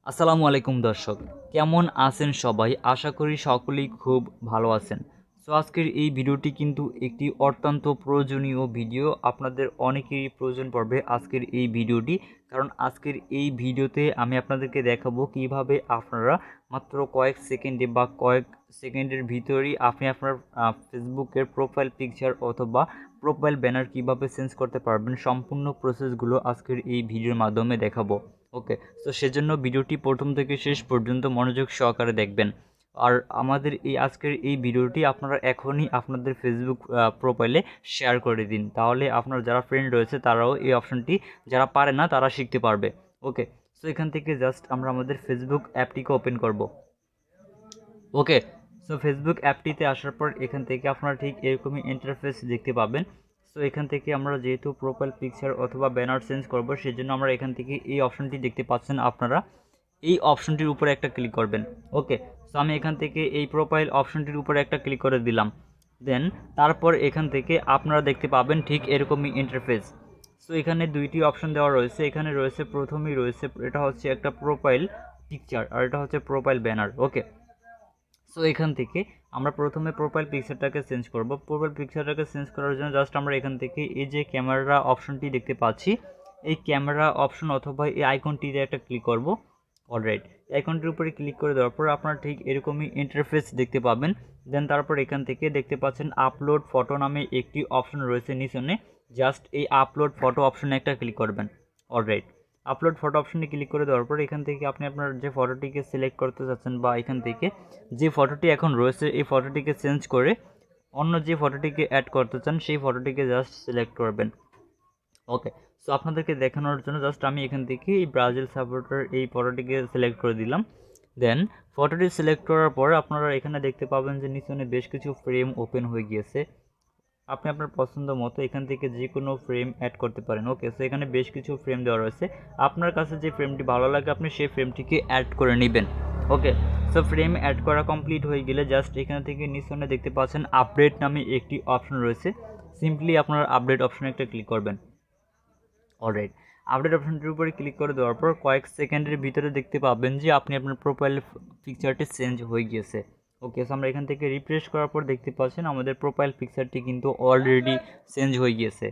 আসসালামু আলাইকুম দর্শক, কেমন আছেন সবাই? আশা করি সকলেই খুব ভালো আছেন। সো আজকের এই ভিডিওটি কিন্তু একটি অত্যন্ত প্রয়োজনীয় ভিডিও। আপনাদের অনেকেরই প্রয়োজন পড়বে আজকের এই ভিডিওটি, কারণ আজকের এই ভিডিওতে আমি আপনাদেরকে দেখাবো কিভাবে আপনারা মাত্র কয়েক সেকেন্ডে বা কয়েক সেকেন্ডের ভিতরেই আপনি আপনার ফেসবুকের প্রোফাইল পিকচার অথবা প্রোফাইল ব্যানার কিভাবে চেঞ্জ করতে পারবেন। সম্পূর্ণ প্রসেসগুলো আজকের এই ভিডিওর মাধ্যমে দেখাবো। ওকে, তো সেজন্য ভিডিওটি প্রথম থেকে শেষ পর্যন্ত মনোযোগ সহকারে দেখবেন। আর আমাদের এই আজকের এই ভিডিওটি আপনারা এখনই আপনাদের ফেসবুক প্রোফাইলে শেয়ার করে দিন, তাহলে আপনার যারা ফ্রেন্ড রয়েছে তারাও এই অপশনটি, যারা পারে না তারা শিখতে পারবে। ওকে, সো এখান থেকে জাস্ট আমরা আমাদের ফেসবুক অ্যাপটিকে ওপেন করব। ওকে, সো ফেসবুক অ্যাপটিতে আসার পর এখান থেকে আপনারা ঠিক এরকমই ইন্টারফেস দেখতে পাবেন। সো এখান থেকে আমরা যেহেতু প্রোফাইল পিকচার অথবা ব্যানার চেঞ্জ করব, সেজন্য আমরা এখান থেকে এই অপশনটি দেখতে পাচ্ছেন, আপনারা এই অপশনটির উপরে একটা ক্লিক করবেন। ওকে, সো আমি এখান থেকে এই প্রোফাইল অপশনটির উপরে একটা ক্লিক করে দিলাম। দেন তারপর এখান থেকে আপনারা দেখতে পাবেন ঠিক এরকমই ইন্টারফেস। সো এখানে দুইটি অপশন দেওয়া রয়েছে। এখানে রয়েছে, প্রথমেই রয়েছে, এটা হচ্ছে একটা প্রোফাইল পিকচার আর এটা হচ্ছে প্রোফাইল ব্যানার। ওকে, সো এখান থেকে আমরা প্রথমে প্রোফাইল পিকচারটাকে চেঞ্জ করব। প্রোফাইল পিকচারটাকে চেঞ্জ করার জন্য জাস্ট আমরা এখান থেকে এই যে ক্যামেরা অপশনটি দেখতে পাচ্ছি, এই ক্যামেরা অপশন অথবা এই আইকনটিতে একটা ক্লিক করব। অলরাইট, আইকনটির উপরে ক্লিক করে দেওয়ার পর আপনারা ঠিক এরকমই ইন্টারফেস দেখতে পাবেন। দেন তারপর এখান থেকে দেখতে পাচ্ছেন আপলোড ফটো নামে একটি অপশন রয়েছে নিচনে, জাস্ট এই আপলোড ফটো অপশনে একটা ক্লিক করবেন। অলরাইট, আপলোড ফটো অপশনে ক্লিক করে দেওয়ার পর এখান থেকে আপনি আপনার যে ফটোটিকে সিলেক্ট করতে চাচ্ছেন বা এখান থেকে যে ফটোটি এখন রয়েছে এই ফটোটিকে চেঞ্জ করে অন্য যে ফটোটিকে অ্যাড করতে চান সেই ফটোটিকে জাস্ট সিলেক্ট করবেন। ওকে, সো আপনাদেরকে দেখানোর জন্য জাস্ট আমি এখান থেকে এই ব্রাজিল সাপোর্টার এই ফটোটিকে সিলেক্ট করে দিলাম। দেন ফটোটি সিলেক্ট করার পর আপনারা এখানে দেখতে পাবেন যে নিচনে বেশ কিছু ফ্রেম ওপেন হয়ে গিয়েছে। আপনি আপনার পছন্দ মতো এখান থেকে যে কোনো ফ্রেম অ্যাড করতে পারেন। ওকে, সো এখানে বেশ কিছু ফ্রেম দেওয়া রয়েছে। আপনার কাছে যে ফ্রেমটি ভালো লাগে আপনি সেই ফ্রেমটিকে অ্যাড করে নেবেন। ওকে, সো ফ্রেম অ্যাড করা কমপ্লিট হয়ে গেলে জাস্ট এখান থেকে নিচনে দেখতে পাচ্ছেন আপডেট নামে একটি অপশন রয়েছে। সিম্পলি আপনার আপডেট অপশনে একটা ক্লিক করবেন। অলরাইট, আপডেট অপশনটির উপরে ক্লিক করে দেওয়ার পর কয়েক সেকেন্ডের ভিতরে দেখতে পাবেন যে আপনি আপনার প্রোফাইল পিকচারটি চেঞ্জ হয়ে গিয়েছে। ওকে, সো আমরা এখান থেকে রিফ্রেশ করার পর দেখতে পাচ্ছেন আমাদের প্রোফাইল পিকচারটি কিন্তু অলরেডি চেঞ্জ হয়ে গিয়েছে।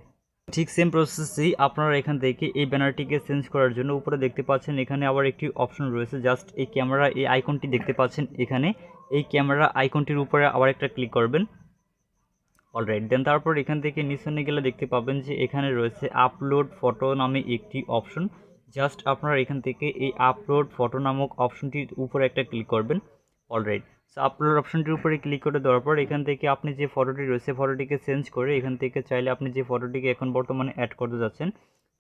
ঠিক সেম প্রসেসেই আপনারা এখান থেকে এই ব্যানারটিকে চেঞ্জ করার জন্য উপরে দেখতে পাচ্ছেন এখানে আবার একটি অপশন রয়েছে, জাস্ট এই ক্যামেরা এই আইকনটি দেখতে পাচ্ছেন এখানে, এই ক্যামেরা আইকনটির উপরে আবার একটা ক্লিক করবেন। অলরাইট, দেন তারপর এখান থেকে নিচে গেলে দেখতে পাবেন যে এখানে রয়েছে আপলোড ফটো নামে একটি অপশন। জাস্ট আপনারা এখান থেকে এই আপলোড ফটো নামক অপশনটির উপরে একটা ক্লিক করবেন। অলরাইট, সো আপলোড অপশনটির উপরে ক্লিক করে দেওয়ার পর এখান থেকে আপনি যে ফটোটি রয়েছে ফটোটিকে চেঞ্জ করে এখান থেকে চাইলে আপনি যে ফটোটিকে এখন বর্তমানে অ্যাড করতে যাচ্ছেন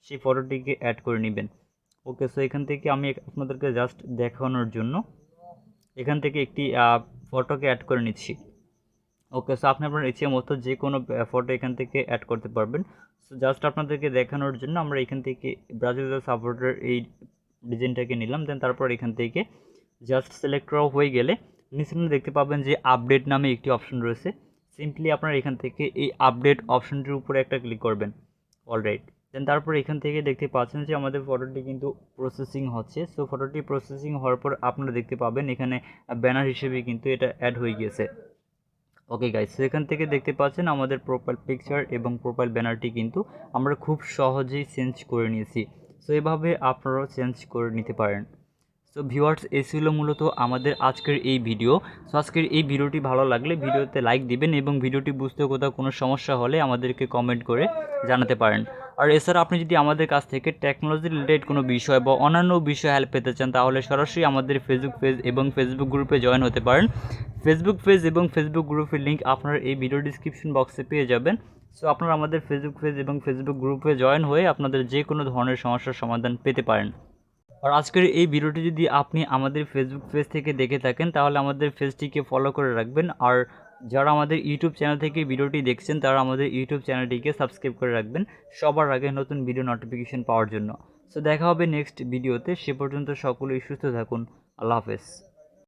সেই ফটোটিকে অ্যাড করে নেবেন। ওকে, সো এখান থেকে আমি আপনাদেরকে জাস্ট দেখানোর জন্য এখান থেকে একটি ফটোকে অ্যাড করে নিচ্ছি। ওকে, সো আপনি আপনার ইচ্ছে মতো যে কোনো ফটো এখান থেকে অ্যাড করতে পারবেন। সো জাস্ট আপনাদেরকে দেখানোর জন্য আমরা এখান থেকে ব্রাজিলের সাপোর্টার এই ডিজাইনটাকে নিলাম। দেন তারপর এখান থেকে জাস্ট সিলেক্ট করা হয়ে গেলে নিচে দেখতে পাবেন যে আপডেট নামে একটি অপশন রয়েছে। সিম্পলি আপনার এখান থেকে এই আপডেট অপশনটির উপরে একটা ক্লিক করবেন। অলরাইট, দেন তারপর এখান থেকে দেখতে পাচ্ছেন যে আমাদের ফটোটি কিন্তু প্রসেসিং হচ্ছে। সো ফটোটি প্রসেসিং হওয়ার পর আপনারা দেখতে পাবেন এখানে ব্যানার হিসেবে কিন্তু এটা অ্যাড হয়ে গিয়েছে। ওকে গাইস, সেখান থেকে দেখতে পাচ্ছেন আমাদের প্রোফাইল পিকচার এবং প্রোফাইল ব্যানারটি কিন্তু আমরা খুব সহজেই চেঞ্জ করে নিয়েছি। সো এভাবে আপনারাও চেঞ্জ করে নিতে পারেন। সো ভিউয়ার্স, এই ছিল মূলত আমাদের আজকের এই ভিডিও। সো আজকের এই ভিডিওটি ভালো লাগলে ভিডিওতে লাইক দিবেন এবং ভিডিওটি বুঝতে কোথাও কোনো সমস্যা হলে আমাদেরকে কমেন্ট করে জানাতে পারেন। আর এছাড়া আপনি যদি আমাদের কাছ থেকে টেকনোলজি রিলেটেড কোনো বিষয় বা অন্যান্য বিষয়ে হেল্প পেতে চান তাহলে সরাসরি আমাদের ফেসবুক পেজ এবং ফেসবুক গ্রুপে জয়েন হতে পারেন। ফেসবুক পেজ এবং ফেসবুক গ্রুপের লিঙ্ক আপনারা এই ভিডিও ডিসক্রিপশন বক্সে পেয়ে যাবেন। সো আপনারা আমাদের ফেসবুক পেজ এবং ফেসবুক গ্রুপে জয়েন হয়ে আপনাদের যে কোনো ধরনের সমস্যার সমাধান পেতে পারেন। আর আজকের এই ভিডিওটি যদি আপনি আমাদের ফেসবুক পেজ থেকে দেখে থাকেন তাহলে আমাদের পেজটিকে ফলো করে রাখবেন। আর যারা আমাদের ইউটিউব চ্যানেল থেকে ভিডিওটি দেখছেন তারা আমাদের ইউটিউব চ্যানেলটিকে সাবস্ক্রাইব করে রাখবেন সবার আগে নতুন ভিডিও নোটিফিকেশন পাওয়ার জন্য। সো দেখা হবে নেক্সট ভিডিওতে, সে পর্যন্ত সকলেই সুস্থ থাকুন। আল্লাহ হাফেজ।